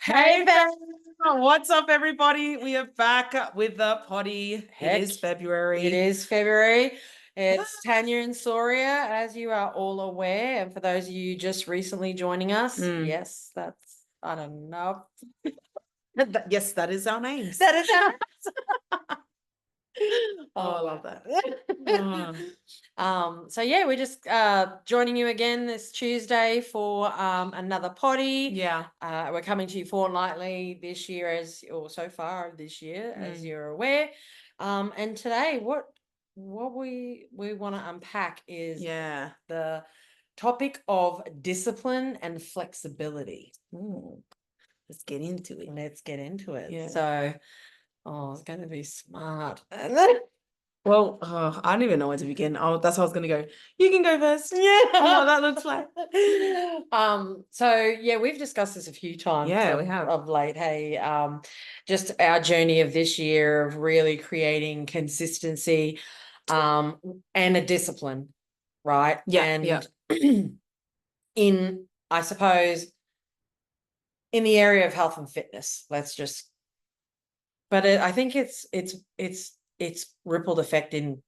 Hey, Ben. What's up, everybody? We are back with the potty. Heck, it is February. It is February. It's Tanya and Soria, as you are all aware. And for those of you just recently joining us, yes, that's, I don't know. Yes, that is our names. That is our Oh, I love that. So yeah, we're just joining you again this Tuesday for another potty. Yeah. We're coming to you fortnightly this year, or so far this year, as you're aware. And today, what we want to unpack is the topic of discipline and flexibility. Let's get into it. Let's get into it. Yeah. So, it's going to be smart. Well, I don't even know where to begin. Oh, that's how I was gonna go. You can go first. Yeah. Oh, that looks like. So yeah, we've discussed this a few times. Yeah, we have. Of late. Hey, just our journey of this year of really creating consistency, and a discipline, right? Yeah, and in, I suppose, in the area of health and fitness, I think it's rippled effect in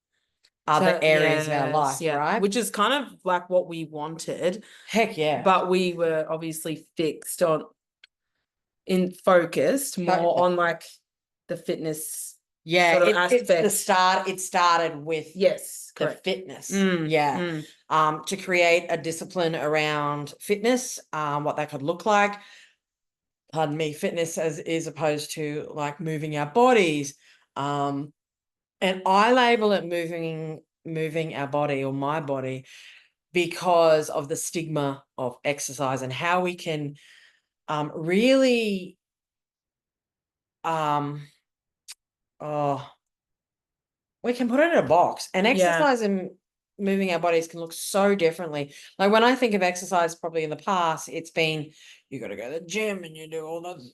other areas of our life, right? Which is kind of like what we wanted. Heck yeah. But we were obviously focused more on like the fitness sort of aspect. It started with the fitness. To create a discipline around fitness, what that could look like. Pardon me, fitness as opposed to like moving our bodies. And I label it moving our body, or my body, because of the stigma of exercise and how we can really we can put it in a box, and exercise and moving our bodies can look so differently. Like when I think of exercise, probably in the past, it's been, you got to go to the gym and you do all those.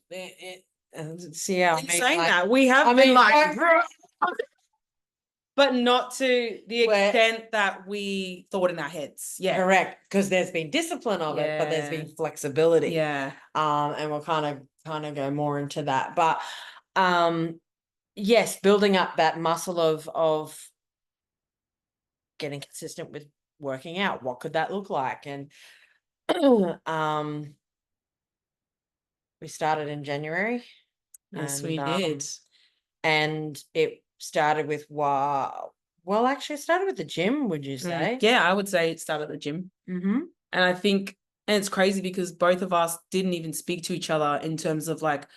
And see how I'm saying that we have been like, but not to the extent that we thought in our heads. Yeah, correct. Because there's been discipline of it, but there's been flexibility. Yeah, and we'll kind of go more into that. But yes, building up that muscle of getting consistent with working out. What could that look like? And we started in January. Yes, we did. And it started with actually it started with the gym, would you say? Yeah, I would say it started at the gym. And I think, and it's crazy because both of us didn't even speak to each other in terms of like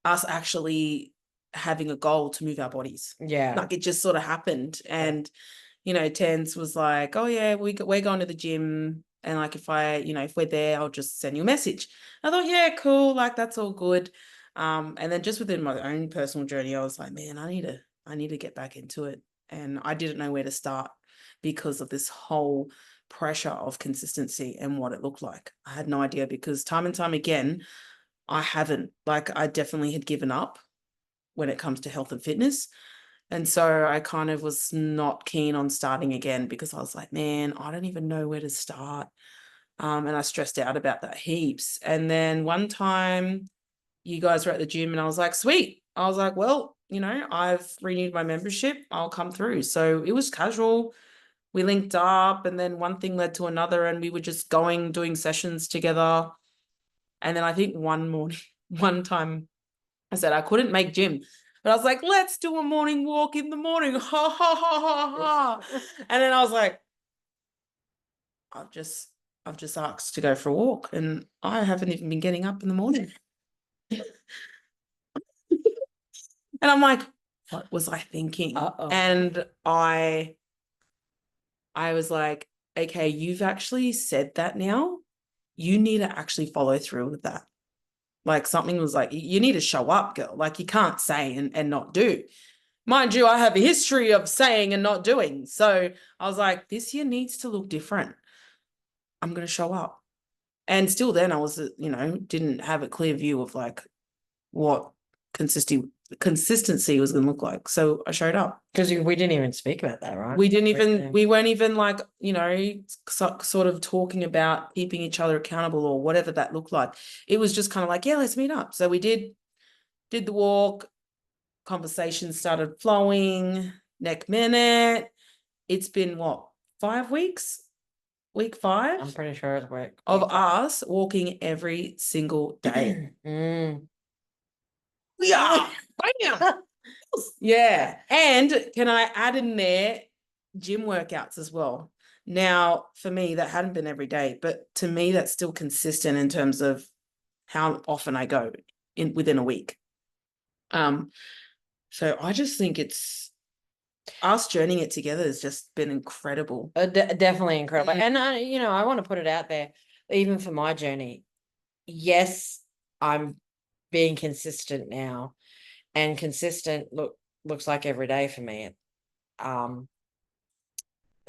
us actually having a goal to move our bodies. Yeah. Like it just sort of happened. And, you know, Tans was like, oh yeah, we're going to the gym. And like, if we're there, I'll just send you a message. I thought, yeah, cool. Like that's all good. And then just within my own personal journey, I was like, man, I need to get back into it. And I didn't know where to start because of this whole pressure of consistency and what it looked like. I had no idea, because time and time again, I definitely had given up when it comes to health and fitness. And so I kind of was not keen on starting again, because I was like, man, I don't even know where to start. And I stressed out about that heaps. And then one time you guys were at the gym and I was like, sweet. I was like, well, I've renewed my membership. I'll come through. So it was casual. We linked up, and then one thing led to another, and we were just doing sessions together. And then I think one time I said I couldn't make gym, but I was like, let's do a morning walk in the morning. Ha, ha, ha, ha, ha. And then I was like, I've just asked to go for a walk, and I haven't even been getting up in the morning. And I'm like, what was I thinking? And I was like, okay, you've actually said that now. You need to actually follow through with that. Like something was like, you need to show up, girl. Like you can't say and not do. Mind you, I have a history of saying and not doing. So I was like, this year needs to look different. I'm going to show up. And still then I was, didn't have a clear view of like what consistency consistency was going to look like. So I showed up. Because we didn't even speak about that, right? We weren't even like, sort of talking about keeping each other accountable or whatever that looked like. It was just kind of like, yeah, let's meet up. So we did the walk, conversation started flowing. Next minute, it's been what, 5 weeks? Week 5? I'm pretty sure it's week of us walking every single day. Yeah. Bam. Yeah. And can I add in there gym workouts as well? Now, for me, that hadn't been every day, but to me, that's still consistent in terms of how often I go within a week. So I just think it's us journeying it together has just been incredible. Definitely incredible. And I want to put it out there, even for my journey. Yes, I'm being consistent now, and consistent looks like every day for me.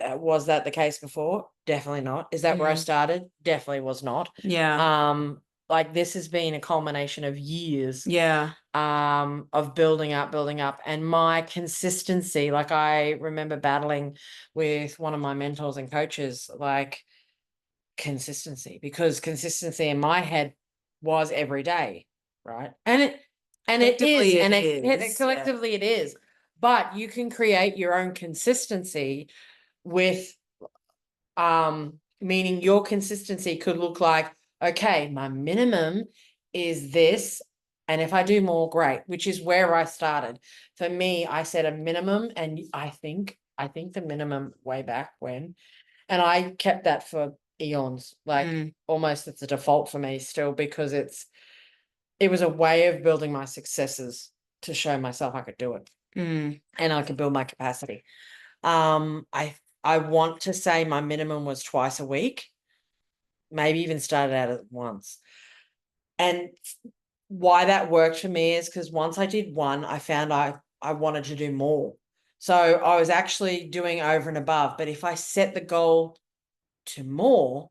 Was that the case before? Definitely not. Is that where I started? Definitely was not. Yeah. Like this has been a culmination of years. Yeah. Of building up, and my consistency. Like I remember battling with one of my mentors and coaches, like consistency, because consistency in my head was every day, right? And it is, and it collectively it is. But you can create your own consistency with meaning your consistency could look like, okay, my minimum is this, and if I do more, great, which is where I started. For me, I set a minimum, and I think the minimum way back when, and I kept that for eons, like almost it's a default for me still, because it was a way of building my successes to show myself I could do it, and I could build my capacity. I want to say my minimum was twice a week, maybe even started out at once. And why that worked for me is because once I did one, I found I wanted to do more. So I was actually doing over and above. But if I set the goal to more,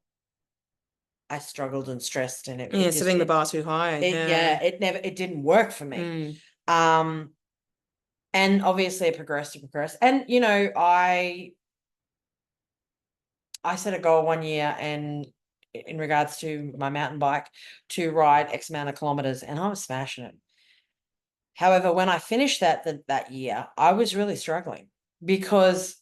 I struggled and stressed, and setting the bar too high. It didn't work for me. And obviously it progressed. And I set a goal one year, and in regards to my mountain bike, to ride X amount of kilometers, and I was smashing it. However, when I finished that year, I was really struggling because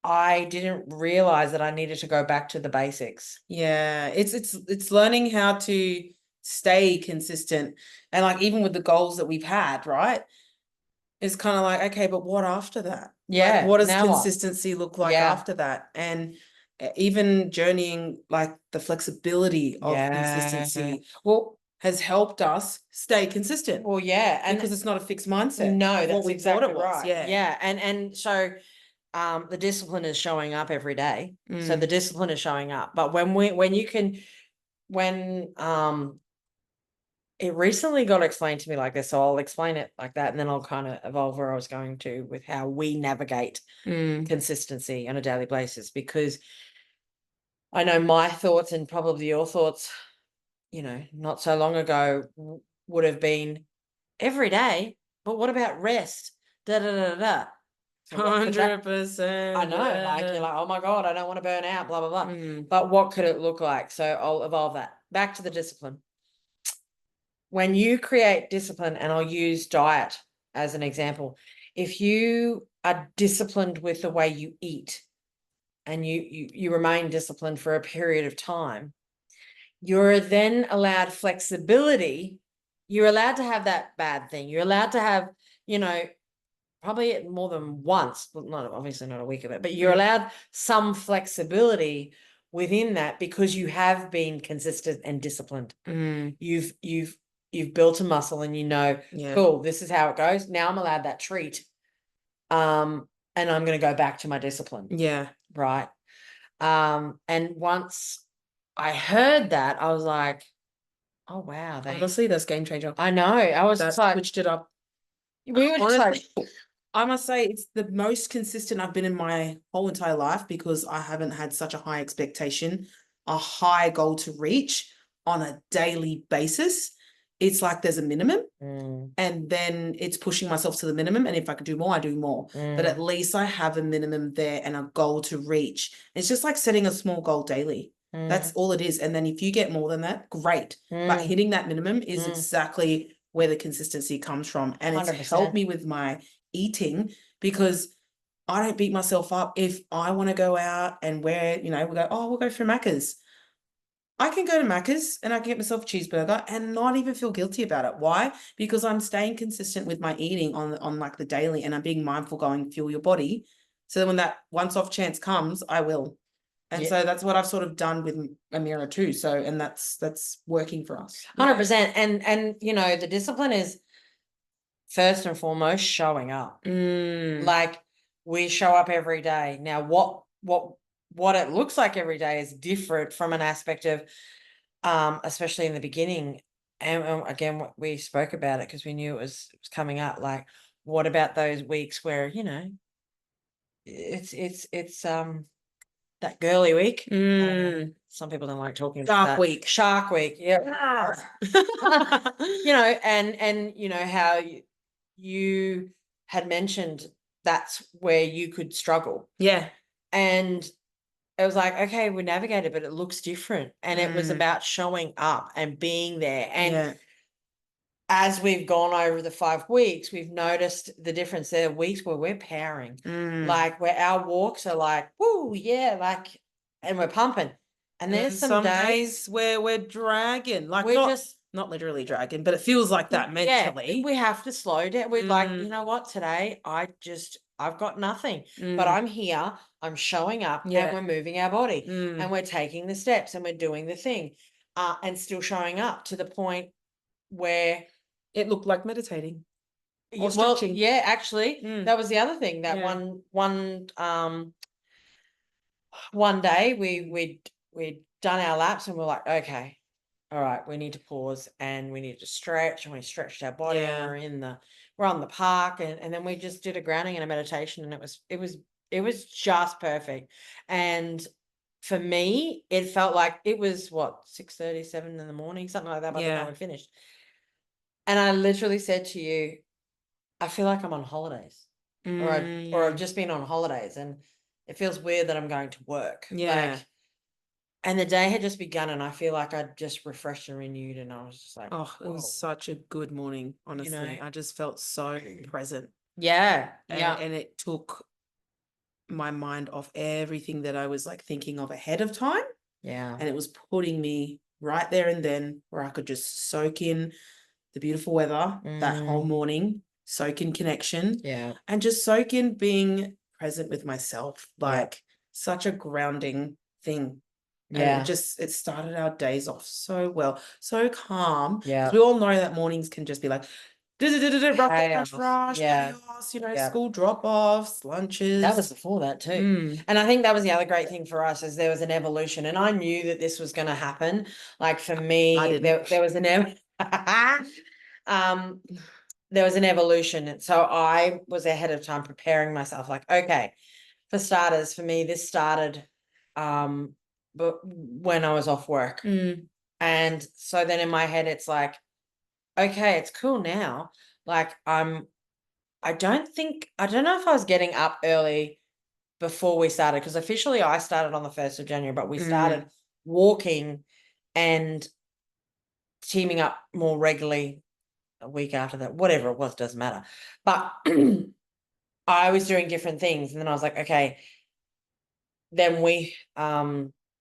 I didn't realize that I needed to go back to the basics. Yeah, it's learning how to stay consistent, and like even with the goals that we've had, right? It's kind of like, okay, but what after that? Yeah. Like, what does consistency look like after that? And even journeying, like the flexibility of consistency, has helped us stay consistent. Well, yeah, and because it's not a fixed mindset. No, that's exactly right. Yeah. And so the discipline is showing up every day. So the discipline is showing up. But when it recently got explained to me like this, so I'll explain it like that, and then I'll kind of evolve where I was going to with how we navigate consistency on a daily basis, because I know my thoughts, and probably your thoughts, not so long ago would have been every day, but what about rest? 100%. I know, like you're like, oh my God, I don't want to burn out, blah, blah, blah. But what could it look like? So I'll evolve that. Back to the discipline. When you create discipline, and I'll use diet as an example, if you are disciplined with the way you eat, and you remain disciplined for a period of time, you're then allowed flexibility. You're allowed to have that bad thing. You're allowed to have, probably more than once, but obviously not a week of it, but you're allowed some flexibility within that, because you have been consistent and disciplined. You've built a muscle, and cool, this is how it goes. Now I'm allowed that treat. And I'm going to go back to my discipline. Yeah. Right. And once I heard that, I was like, oh wow. Honestly, that's game changer. I know. I was like, switched it up. We were just like, I must say it's the most consistent I've been in my whole entire life, because I haven't had such a high expectation, a high goal to reach on a daily basis. it's like there's a minimum and then it's pushing myself to the minimum. And if I can do more, I do more. But at least I have a minimum there and a goal to reach. It's just like setting a small goal daily. That's all it is. And then if you get more than that, great. But hitting that minimum is exactly where the consistency comes from. And it's 100%. helped me with my eating because I don't beat myself up if I want to go out and we'll go for Macca's. I can go to Macca's and I can get myself a cheeseburger and not even feel guilty about it. Why? Because I'm staying consistent with my eating on like the daily, and I'm being mindful going fuel your body. So that when that once off chance comes, I will. And so that's what I've sort of done with Amira too. So, and that's working for us. 100%. And the discipline is first and foremost showing up. Like we show up every day. Now, what it looks like every day is different from an aspect of, especially in the beginning. And again, we spoke about it because we knew it was coming up. Like, what about those weeks where, it's that girly week. Some people don't like talking about that. Shark week. Yeah. and how you had mentioned that's where you could struggle. Yeah. And it was like, okay, we navigated, but it looks different. And it was about showing up and being there. And as we've gone over the 5 weeks, we've noticed the difference. There are weeks where we're powering, like where our walks are like, woo, yeah, like, and we're pumping. And there's some days where we're dragging, like we're not literally dragging, but it feels like that mentally. We have to slow down. We're like, you know what, today I've got nothing, but I'm here, I'm showing up and we're moving our body and we're taking the steps and we're doing the thing and still showing up to the point where it looked like meditating. Or stretching. Yeah, actually, that was the other thing. That one day we'd done our laps and we're like, okay, all right, we need to pause and we need to stretch, and we stretched our body and we're on the park and then we just did a grounding and a meditation, and it was just perfect. And for me, it felt like it was 6:30, 7 in the morning, something like that by the time we finished. And I literally said to you, I feel like I'm on holidays or I've just been on holidays, and it feels weird that I'm going to work. Yeah. And the day had just begun and I feel like I'd just refreshed and renewed, and I was just like, oh, it was such a good morning, honestly. I just felt so present. Yeah. And it took my mind off everything that I was like thinking of ahead of time. Yeah. And it was putting me right there and then where I could just soak in the beautiful weather that whole morning, soak in connection, and just soak in being present with myself, like such a grounding thing. And it started our days off so well, so calm. Yeah. We all know that mornings can just be like rush, chaos, school drop-offs, lunches. That was before that too. And I think that was the other great thing for us, is there was an evolution, and I knew that this was going to happen. Like for me, there was an there was an evolution. And so I was ahead of time preparing myself, like, okay, for starters, for me, this started but when I was off work. And so then in my head, it's like, okay, it's cool now. Like I don't know if I was getting up early before we started, because officially I started on the 1st of January, but we started walking and teaming up more regularly a week after that, whatever it was, doesn't matter. But I was doing different things, and then I was like, okay, then we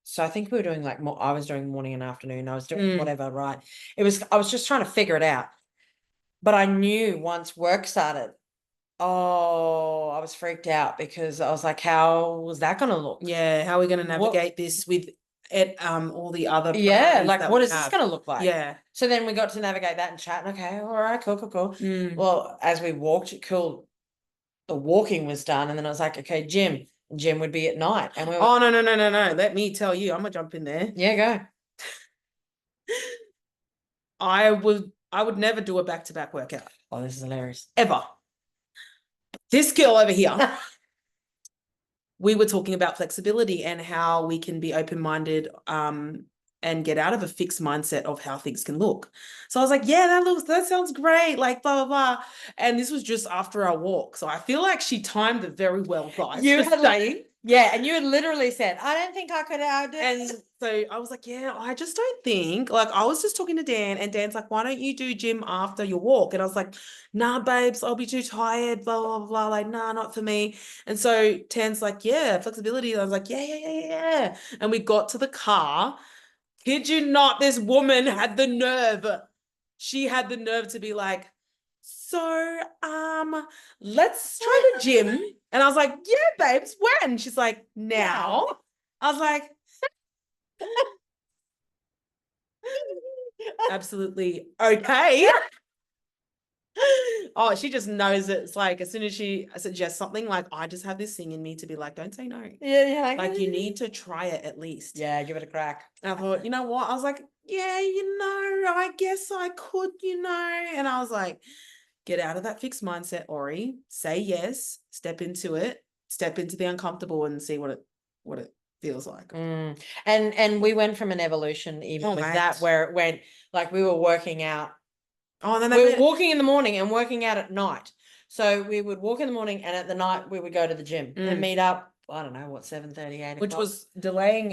so I think we were doing like more, I was doing morning and afternoon, I was doing whatever, right? I was just trying to figure it out. But I knew once work started, I was freaked out, because I was like, how was that going to look? Yeah, how are we going to navigate this with all the other like what is this going to look like? Yeah. So then we got to navigate that and chat, and okay, all right, cool. Well, as we walked, the walking was done, and then I was like, okay, gym would be at night, and we were, no, let me tell you, I'm gonna jump in there. Go. I would never do a back-to-back workout. Oh, this is hilarious. Ever. This girl over here, we were talking about flexibility and how we can be open-minded and get out of a fixed mindset of how things can look. So I was like, yeah, that sounds great, like blah, blah, blah. And this was just after our walk. So I feel like she timed it very well, guys. You had saying. Yeah, and you had literally said, I don't think I could do it. And so I was like, yeah, I just don't think, like, I was just talking to Dan, and Dan's like, why don't you do gym after your walk? And I was like, nah, babes, I'll be too tired, blah, blah, blah. Like, nah, not for me. And so Tan's like, yeah, flexibility. And I was like, yeah. And we got to the car. Kid you not, this woman had the nerve. She had the nerve to be like, so, let's try the gym. And I was like, yeah, babes, when? She's like, now. I was like, absolutely okay. Oh, she just knows it. It's like, as soon as she suggests something, like, I just have this thing in me to be like, don't say no. Yeah. Like, you need to try it at least. Yeah, give it a crack. And I thought, you know what? I was like, yeah, I guess I could, And I was like, get out of that fixed mindset, Ori. Say yes, step into it, step into the uncomfortable and see what it feels like. And we went from an evolution even with that, where it went, like, we were working out. Oh, and then we were walking in the morning and working out at night. So we would walk in the morning, and at the night we would go to the gym and meet up. I don't know what, 7:30, 8 o'clock. Which was delaying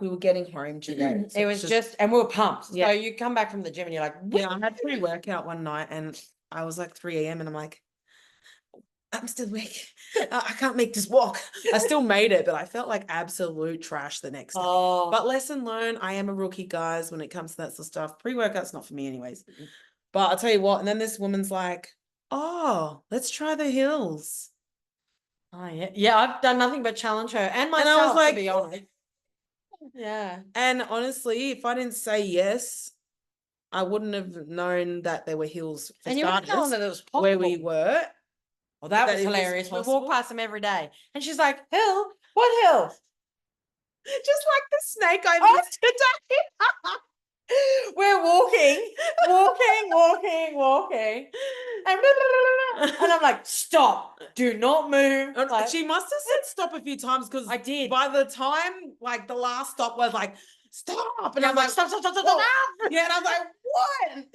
we were getting home too late. So it was just, and we were pumped. Yeah. So you come back from the gym and you're like, yeah, I had pre-workout one night and I was like 3 a.m. and I'm like, I'm still awake. I can't make this walk. I still made it, but I felt like absolute trash the next day. Oh. But lesson learned, I am a rookie, guys, when it comes to that sort of stuff. Pre-workout's not for me anyways. But I'll tell you what, and then this woman's like, oh, let's try the hills. Oh, yeah. Yeah, I've done nothing but challenge her and myself, and I was like, to be honest. Yeah. And honestly, if I didn't say yes, I wouldn't have known that there were hills for and you wouldn't know that it was possible. Where we were. Well, that was hilarious. We walk past them every day. And she's like, hill? What hill? Just like the snake I missed today. We're walking. And I'm like, stop. Do not move. Like, she must have said stop a few times, because I did. By the time, like, the last stop was like, stop. And I'm like, stop. Yeah, and I was like, what?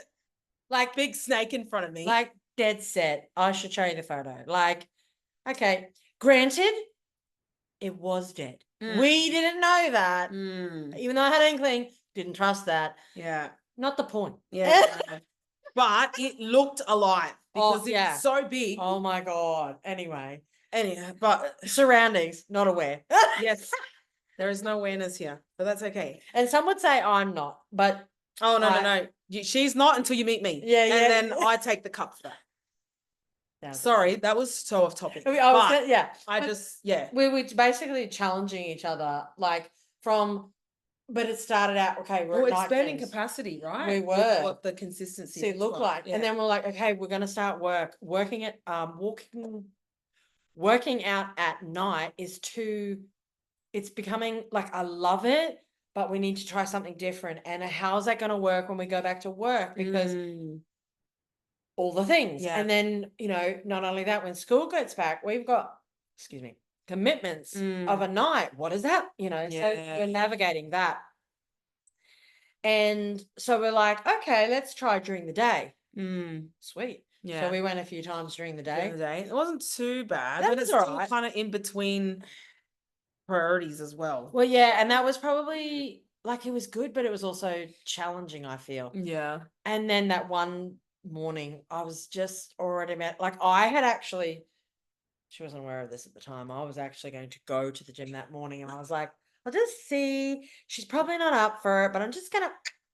Like, big snake in front of me. Like, dead set. I should show you the photo. Like, okay, granted, it was dead. We didn't know that. Even though I had an inkling, didn't trust that. Yeah. Not the point. Yeah. But it looked alive because it's so big. Oh my God. Anyway, but surroundings, not aware. Yes. There is no awareness here, but that's okay. And some would say I'm not, but. Oh, no. She's not until you meet me. Yeah. And then I take the cup for that. Sorry, that was so off topic. We were basically challenging each other, like, but it started out, okay, we're expanding capacity, right? We were. What the consistency looked like. Yeah. And then we're like, okay, we're going to start working out at night it's becoming like, I love it, but we need to try something different. And how's that going to work when we go back to work? Because all the things. Yeah. And then, not only that, when school gets back, we've got, commitments of a night. What is that? So we're navigating that. And so we're like, okay, let's try during the day. Sweet. Yeah. So we went a few times during the day. It wasn't too bad, but it's still kind of in between priorities as well. Well, yeah, and that was probably, like, it was good, but it was also challenging, I feel. Yeah. And then that one morning, I was just already I had actually, she wasn't aware of this at the time, I was actually going to go to the gym that morning, and I was like, I'll just see, she's probably not up for it, but I'm just gonna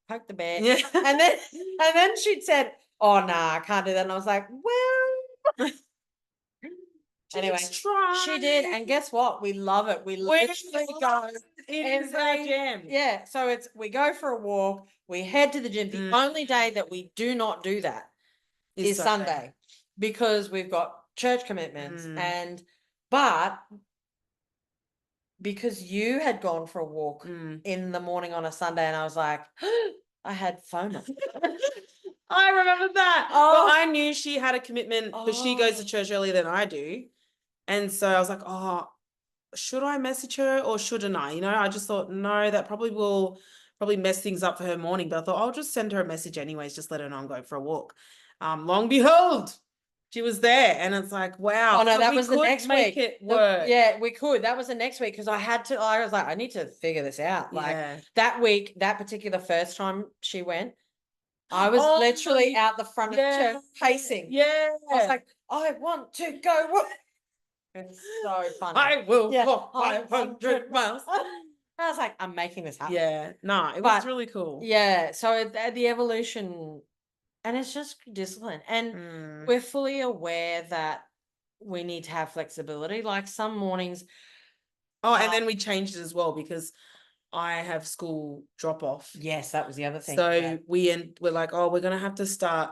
poke the bear. Yeah. And then she'd said, oh nah, I can't do that. And I was like, well, anyway, she did, and guess what? We love it. We literally go every gym. Yeah, so we go for a walk, we head to the gym. The only day that we do not do that is Sunday, because we've got church commitments, but because you had gone for a walk in the morning on a Sunday, and I was like, I had FOMO. I remember that. Oh, but I knew she had a commitment because she goes to church earlier than I do. And so I was like, oh, should I message her or shouldn't I? I just thought, no, that probably will probably mess things up for her morning, but I thought I'll just send her a message anyways, just let her know I'm going for a walk. Long behold, she was there, and it's like, wow. Oh no, so that we was the could next make week. it work. Yeah, we could. That was the next week because I was like, I need to figure this out. Like that week, that particular first time she went, I was literally out the front of the church pacing. Yeah. I was like, I want to go. It's so funny. I will walk 500 miles. I was like, I'm making this happen. Yeah. No, it was really cool. Yeah. So the evolution, and it's just discipline. And we're fully aware that we need to have flexibility. Like some mornings. Oh, and then we changed it as well because I have school drop off. Yes, that was the other thing. So we're like, oh, we're gonna have to start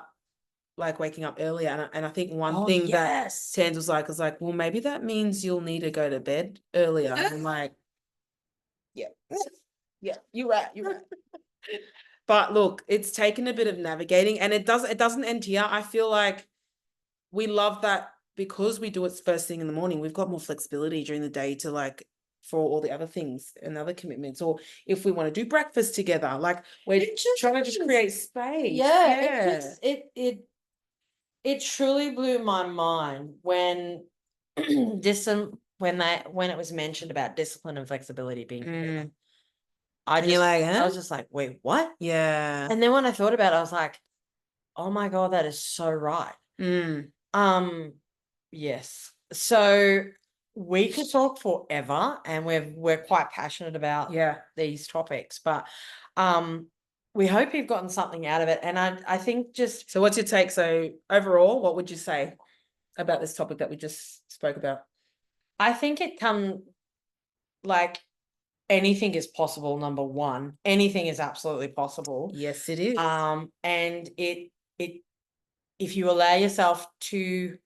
like waking up earlier. And I think one thing that Tans was like, well, maybe that means you'll need to go to bed earlier. And I'm like, yeah, you're right. But look, it's taken a bit of navigating, and it doesn't end here. I feel like we love that because we do it first thing in the morning, we've got more flexibility during the day to like for all the other things and other commitments, or if we want to do breakfast together, like we're trying to just create space. It truly blew my mind when when it was mentioned about discipline and flexibility being together. I was just like, wait, what? Yeah. And then when I thought about it, I was like, oh my God, that is so right. Yes. So we could talk forever, and we're quite passionate about these topics, but we hope you've gotten something out of it. And I think just. So what's your take? So overall, what would you say about this topic that we just spoke about? I think like anything is possible. Number one, anything is absolutely possible. Yes, it is. And if you allow yourself to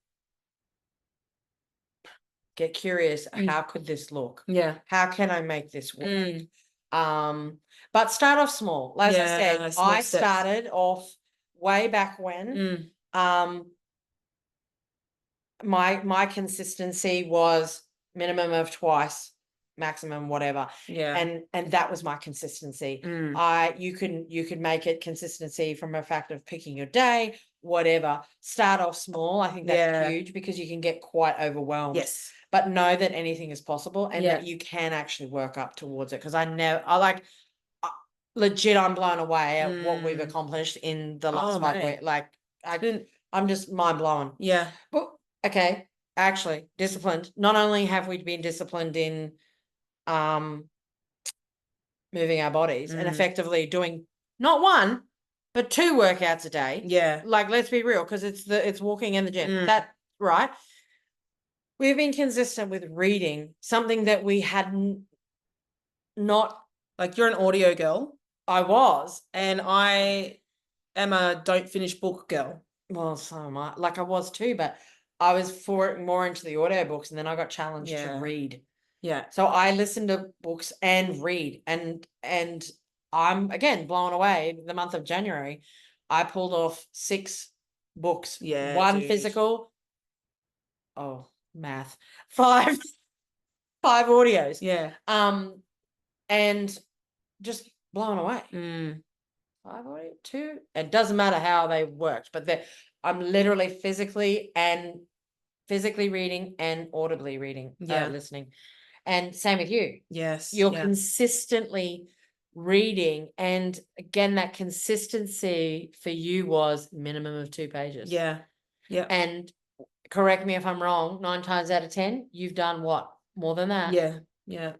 get curious, how could this look? Yeah. How can I make this work? But start off small. As I said, I started off way back when. My consistency was minimum of twice, maximum whatever. And that was my consistency. You could make it consistency from a fact of picking your day, whatever. Start off small. I think that's huge because you can get quite overwhelmed. Yes. But know that anything is possible and that you can actually work up towards it. Because legit, I'm blown away at what we've accomplished in the last 5 weeks. Like I'm just mind blown. Yeah. But okay, actually disciplined. Not only have we been disciplined in moving our bodies and effectively doing not one, but 2 workouts a day. Yeah. Like, let's be real, because it's walking in the gym. That right. We've been consistent with reading, something that we hadn't not. Like, you're an audio girl. I was. And I am a don't finish book girl. Well, so am I. Like, I was too, but I was more into the audio books, and then I got challenged to read. Yeah. So I listen to books and read, and I'm again blown away. The month of January, I pulled off 6 books. Yeah. 1 physical. Oh, math. 5 audios. Yeah. And just blown away. 5 audio, 2. It doesn't matter how they worked, but I'm literally physically reading and audibly reading, listening. And same with you. Yes. You're consistently reading. And again, that consistency for you was minimum of 2 pages. Yeah. Yeah. And correct me if I'm wrong, 9 times out of 10, you've done what? More than that. Yeah. Yeah.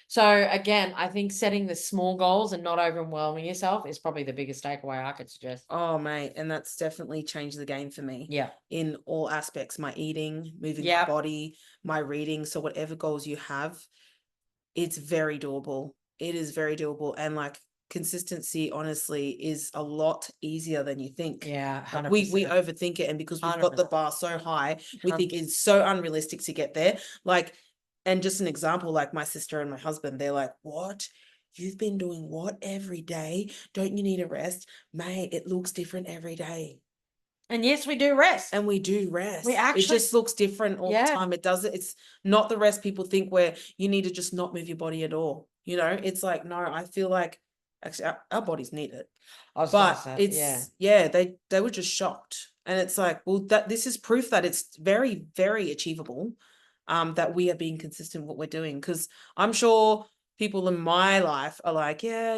So again, I think setting the small goals and not overwhelming yourself is probably the biggest takeaway I could suggest. Oh, mate. And that's definitely changed the game for me. Yeah. In all aspects, my eating, moving my body, my reading. So whatever goals you have, it's very doable. It is very doable. And like consistency, honestly, is a lot easier than you think. Yeah. 100%. We overthink it. And because we've got the bar so high, we think it's so unrealistic to get there. Like, and just an example, like my sister and my husband, they're like, what? You've been doing what every day? Don't you need a rest? Mate, it looks different every day. And yes, we do rest. And we do rest. It just looks different all the time. It's not the rest people think where you need to just not move your body at all. You know, it's like, no, I feel like actually our bodies need it. I was But say, it's they were just shocked. And it's like, well, this is proof that it's very, very achievable, that we are being consistent with what we're doing. Because I'm sure people in my life are like, yeah,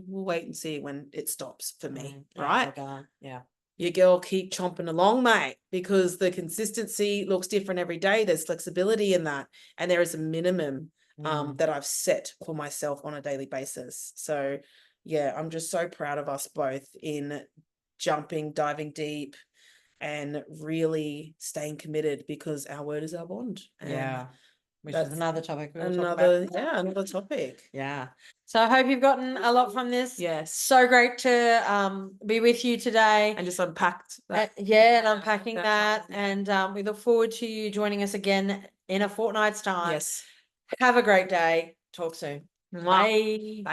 we'll wait and see when it stops for me, right? Yeah. Your girl keep chomping along, mate, because the consistency looks different every day. There's flexibility in that. And there is a minimum that I've set for myself on a daily basis. So yeah, I'm just so proud of us both in diving deep and really staying committed, because our word is our bond. And which is another topic we'll talk about. Another topic. Yeah. So I hope you've gotten a lot from this. Yes. So great to be with you today. And just unpacked that. And unpacking that. And we look forward to you joining us again in a fortnight's time. Yes. Have a great day. Talk soon. Bye.